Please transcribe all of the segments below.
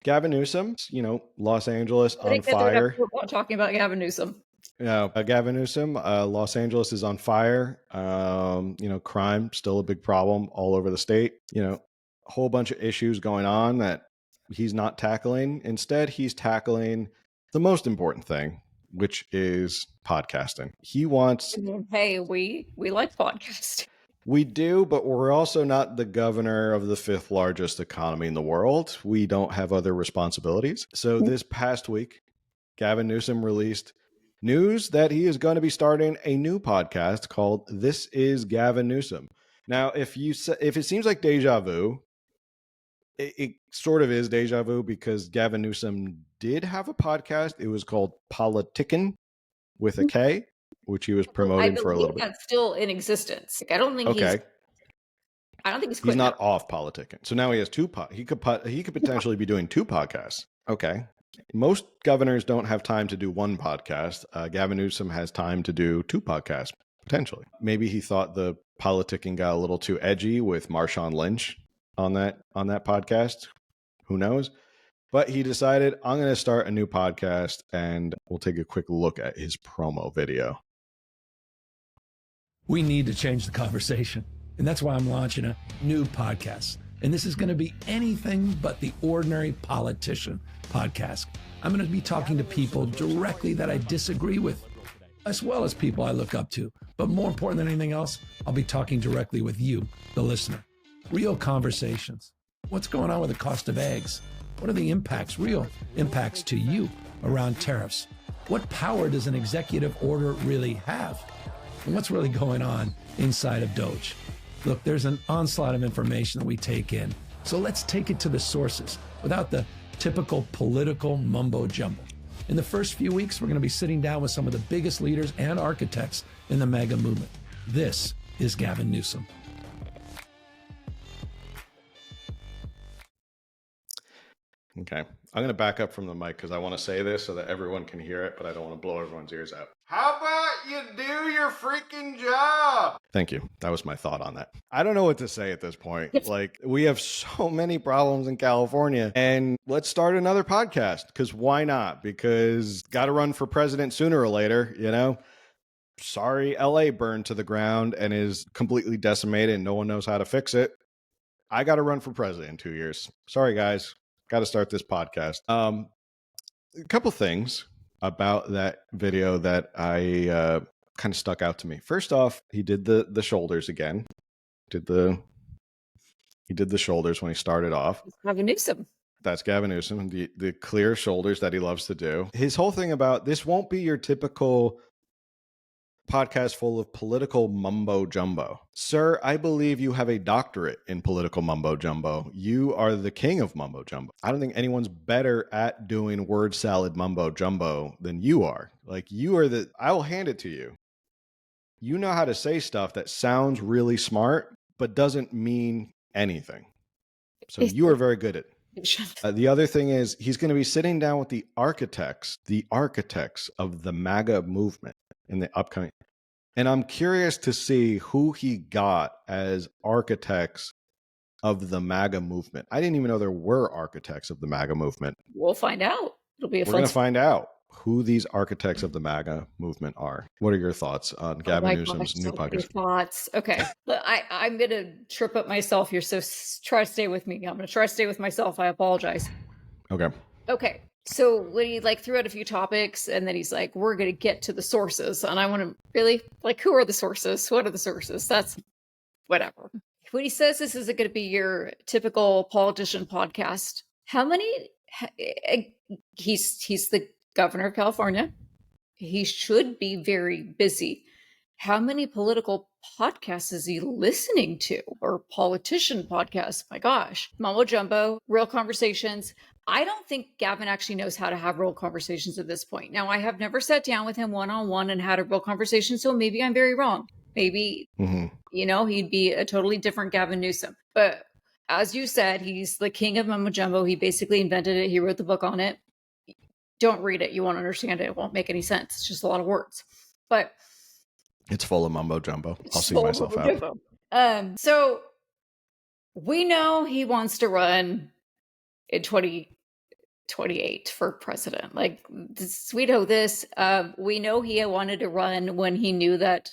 Gavin Newsom, Los Angeles I on think that they're fire. talking about Gavin Newsom. Gavin Newsom, Los Angeles is on fire. Crime still a big problem all over the state. A whole bunch of issues going on that he's not tackling. Instead, he's tackling the most important thing, which is podcasting. He wants. Hey, we like podcasts. We do, but we're also not the governor of the fifth largest economy in the world. We don't have other responsibilities. So this past week, Gavin Newsom released news that he is going to be starting a new podcast called This is Gavin Newsom. Now, if it seems like deja vu, it sort of is deja vu because Gavin Newsom did have a podcast. It was called Politicking with a K, which he was promoting for a little bit. That's still in existence. I don't think he's not off politicking. So now he has two. He could potentially be doing two podcasts. Okay. Most governors don't have time to do one podcast. Gavin Newsom has time to do two podcasts, potentially. Maybe he thought the politicking got a little too edgy with Marshawn Lynch on that podcast. Who knows? But he decided, I'm going to start a new podcast, and we'll take a quick look at his promo video. We need to change the conversation. And that's why I'm launching a new podcast. And this is going to be anything but the ordinary politician podcast. I'm going to be talking to people directly that I disagree with, as well as people I look up to. But more important than anything else, I'll be talking directly with you, the listener. Real conversations. What's going on with the cost of eggs? What are the impacts, real impacts to you around tariffs? What power does an executive order really have? And what's really going on inside of Doge? Look, there's an onslaught of information that we take in. So let's take it to the sources without the typical political mumbo jumbo. In the first few weeks, we're going to be sitting down with some of the biggest leaders and architects in the MAGA movement. This is Gavin Newsom. Okay. I'm going to back up from the mic because I want to say this so that everyone can hear it, but I don't want to blow everyone's ears out. How about you do your freaking job? Thank you. That was my thought on that. I don't know what to say at this point. Like, we have so many problems in California, and let's start another podcast because why not? Because got to run for president sooner or later, Sorry, LA burned to the ground and is completely decimated and no one knows how to fix it. I got to run for president in 2 years. Sorry, guys. Got to start this podcast. A couple things about that video that I kind of stuck out to me. First off, he did the shoulders again. He did the shoulders when he started off. Gavin Newsom. That's Gavin Newsom. The clear shoulders that he loves to do. His whole thing about this won't be your typical podcast full of political mumbo jumbo. Sir, I believe you have a doctorate in political mumbo jumbo. You are the king of mumbo jumbo. I don't think anyone's better at doing word salad mumbo jumbo than you are. Like, you are I will hand it to you. You know how to say stuff that sounds really smart, but doesn't mean anything. So you are very good at it. The other thing is he's going to be sitting down with the architects of the MAGA movement in the upcoming. And I'm curious to see who he got as architects of the MAGA movement. I didn't even know there were architects of the MAGA movement. We'll find out. We're going to find out who these architects of the MAGA movement are. What are your thoughts on Gavin Newsom's new podcast? Thoughts. Okay. I'm going to trip up myself here. So try to stay with me. I'm going to try to stay with myself. I apologize. Okay. So when he threw out a few topics and then he's like, we're going to get to the sources. And I want to really who are the sources? What are the sources? That's whatever. When he says this isn't going to be your typical politician podcast, how many, he's the governor of California. He should be very busy. How many political podcasts is he listening to, or politician podcasts? My gosh, mumbo jumbo, real conversations. I don't think Gavin actually knows how to have real conversations at this point. Now, I have never sat down with him one-on-one and had a real conversation, so maybe I'm very wrong. Maybe, he'd be a totally different Gavin Newsom. But as you said, he's the king of mumbo jumbo. He basically invented it. He wrote the book on it. Don't read it. You won't understand it. It won't make any sense. It's just a lot of words. But it's full of mumbo jumbo. I'll see myself out. So we know he wants to run in 28 for president. Like, we know this. We know he wanted to run when he knew that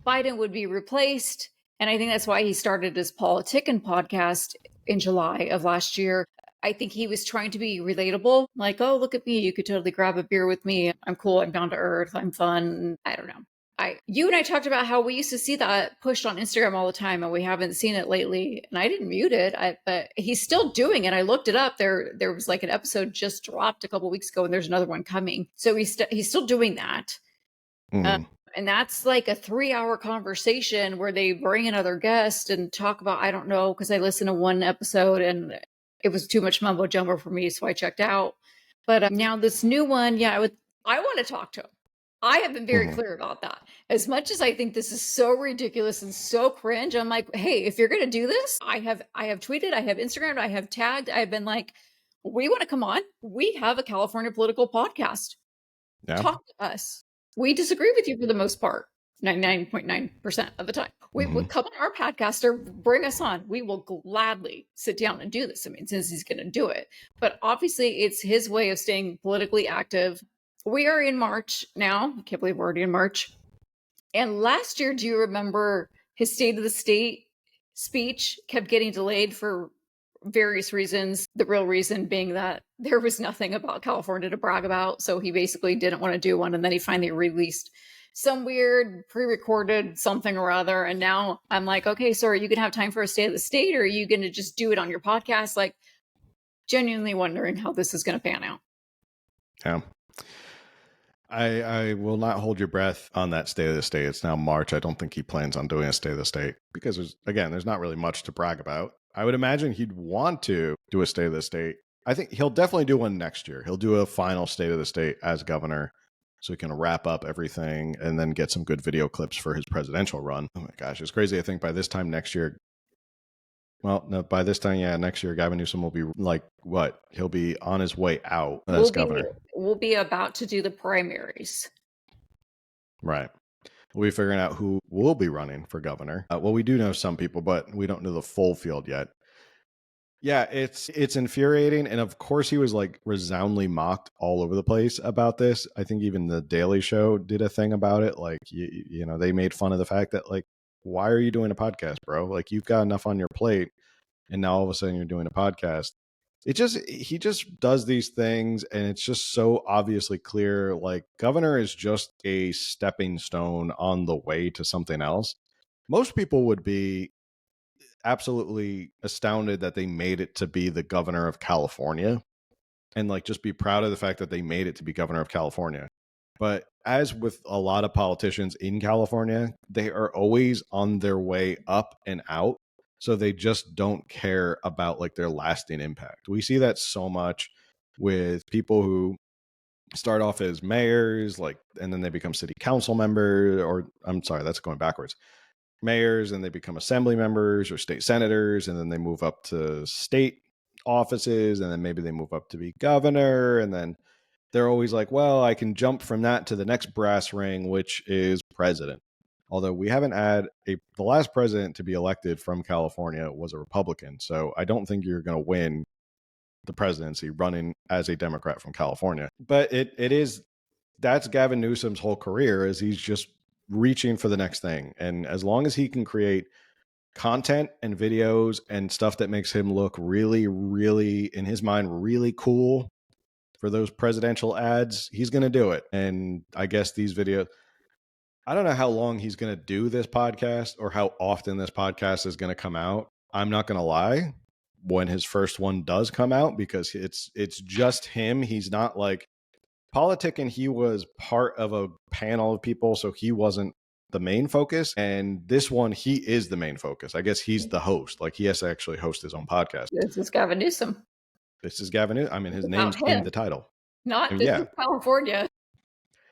Biden would be replaced. And I think that's why he started his Politicking podcast in July of last year. I think he was trying to be relatable. Like, oh, look at me. You could totally grab a beer with me. I'm cool. I'm down to earth. I'm fun. I don't know. You and I talked about how we used to see that pushed on Instagram all the time, and we haven't seen it lately. And I didn't mute it, but he's still doing it. I looked it up. There was like an episode just dropped a couple weeks ago, and there's another one coming. So he's still doing that. And that's like a 3-hour conversation where they bring another guest and talk about, I don't know, because I listened to one episode and it was too much mumbo jumbo for me, so I checked out. But now this new one, I want to talk to him. I have been very clear about that. As much as I think this is so ridiculous and so cringe, I'm like, hey, if you're going to do this, I have tweeted, I have Instagrammed, I have tagged, I've been like, we want to come on. We have a California political podcast. Yeah. Talk to us. We disagree with you for the most part, 99.9% of the time. We would come on our podcast or bring us on. We will gladly sit down and do this. I mean, since he's going to do it. But obviously, it's his way of staying politically active. We are in March now. I can't believe we're already in March. And last year, do you remember his State of the State speech kept getting delayed for various reasons? The real reason being that there was nothing about California to brag about. So he basically didn't want to do one. And then he finally released some weird pre-recorded something or other. And now I'm like, okay, so are you going to have time for a State of the State, or are you going to just do it on your podcast? Like, genuinely wondering how this is going to pan out. Yeah. I will not hold your breath on that State of the State. It's now March. I don't think he plans on doing a State of the State because there's not really much to brag about. I would imagine he'd want to do a State of the State. I think he'll definitely do one next year. He'll do a final State of the State as governor so he can wrap up everything and then get some good video clips for his presidential run. Oh my gosh, it's crazy. I think by this time next year, next year, Gavin Newsom will be like, what? He'll be on his way out as governor. We'll be about to do the primaries. Right. We'll be figuring out who will be running for governor. Well, we do know some people, but we don't know the full field yet. Yeah, it's infuriating. And of course, he was like resoundingly mocked all over the place about this. I think even the Daily Show did a thing about it. Like, you know, they made fun of the fact that, like, why are you doing a podcast, bro? Like, you've got enough on your plate. And now all of a sudden you're doing a podcast. He just does these things, and it's just so obviously clear. Like, governor is just a stepping stone on the way to something else. Most people would be absolutely astounded that they made it to be the governor of California, and like just be proud of the fact that they made it to be governor of California. But as with a lot of politicians in California, they are always on their way up and out. So they just don't care about like their lasting impact. We see that so much with people who start off as mayors, like, and then they become city council members, or I'm sorry, that's going backwards. Mayors, and they become assembly members or state senators, and then they move up to state offices, and then maybe they move up to be governor, and then they're always like, well, I can jump from that to the next brass ring, which is president. Although we haven't had the last president to be elected from California was a Republican. So I don't think you're going to win the presidency running as a Democrat from California. But that's Gavin Newsom's whole career, is he's just reaching for the next thing. And as long as he can create content and videos and stuff that makes him look really, really, in his mind, really cool for those presidential ads, he's going to do it. And I guess these videos, I don't know how long he's going to do this podcast or how often this podcast is going to come out. I'm not going to lie, when his first one does come out, because it's just him. He's not like politicking. He was part of a panel of people, so he wasn't the main focus. And this one, he is the main focus. I guess he's the host. Like, he has to actually host his own podcast. This is Gavin Newsom. This is Gavin Newsom. I mean, his name's in the title. This is California.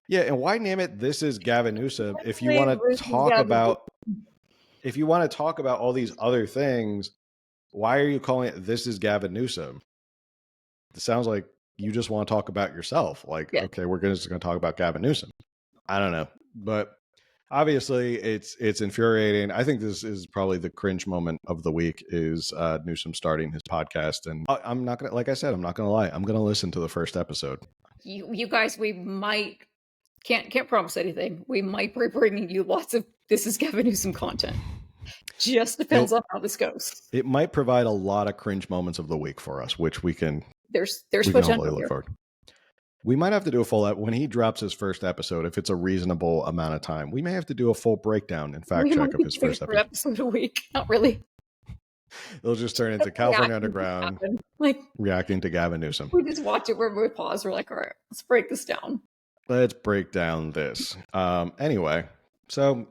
Yeah, and why name it "This is Gavin Newsom" if you want to talk about all these other things? Why are you calling it "This is Gavin Newsom"? It sounds like you just want to talk about yourself. Like, okay, we're just going to talk about Gavin Newsom. I don't know, but Obviously, it's infuriating. I think this is probably the cringe moment of the week is Newsom starting his podcast. And I'm not gonna, like I said, I'm not gonna lie. I'm gonna listen to the first episode. You guys, we might can't promise anything. We might be bringing you lots of This Is Gavin Newsom content. Just depends on how this goes. It might provide a lot of cringe moments of the week for us, which we can. There's we can potential hopefully look here. forward. We might have to do a full when he drops his first episode. If it's a reasonable amount of time, we may have to do a full breakdown and fact check of his first episode a week. Not really. It'll just turn into California Underground like reacting to Gavin Newsom. We just watch it where we pause. We're like, all right, let's break this down. Let's break down this. Anyway, so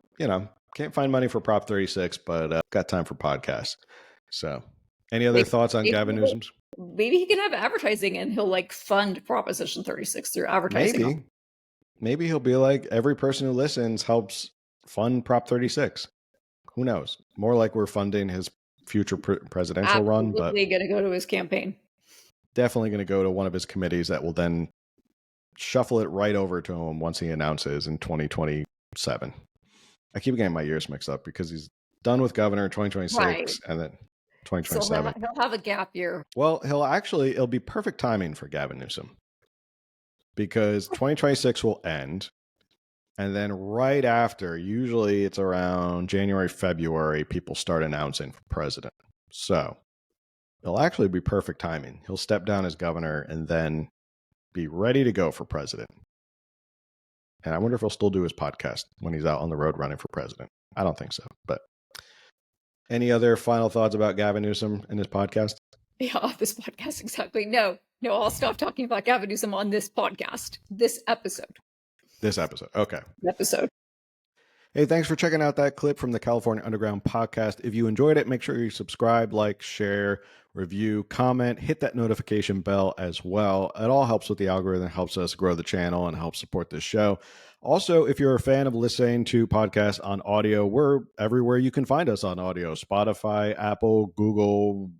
can't find money for Prop 36, but got time for podcasts. So, any other thoughts on Gavin Newsom's? Maybe he can have advertising and he'll fund Proposition 36 through advertising. Maybe he'll be like, every person who listens helps fund Prop 36. Who knows? More like we're funding his future presidential run. But going to go to his campaign. Definitely going to go to one of his committees that will then shuffle it right over to him once he announces in 2027. I keep getting my years mixed up because he's done with governor in 2026 and then 2027. So he'll have a gap year. Well, it'll be perfect timing for Gavin Newsom because 2026 will end. And then right after, usually it's around January, February, people start announcing for president. So it'll actually be perfect timing. He'll step down as governor and then be ready to go for president. And I wonder if he'll still do his podcast when he's out on the road running for president. I don't think so. But any other final thoughts about Gavin Newsom and his podcast? Yeah, this podcast, exactly. No, I'll stop talking about Gavin Newsom on this podcast, this episode. Okay. Episode. Hey, thanks for checking out that clip from the California Underground podcast. If you enjoyed it, make sure you subscribe, like, share, review, comment, hit that notification bell as well. It all helps with the algorithm, helps us grow the channel, and helps support this show. Also, if you're a fan of listening to podcasts on audio, we're everywhere you can find us on audio. Spotify, Apple, Google,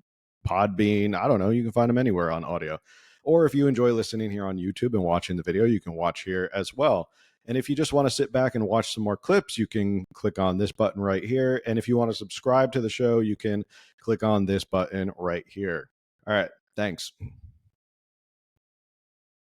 Podbean. I don't know. You can find them anywhere on audio. Or if you enjoy listening here on YouTube and watching the video, you can watch here as well. And if you just want to sit back and watch some more clips, you can click on this button right here. And if you want to subscribe to the show, you can click on this button right here. All right. Thanks.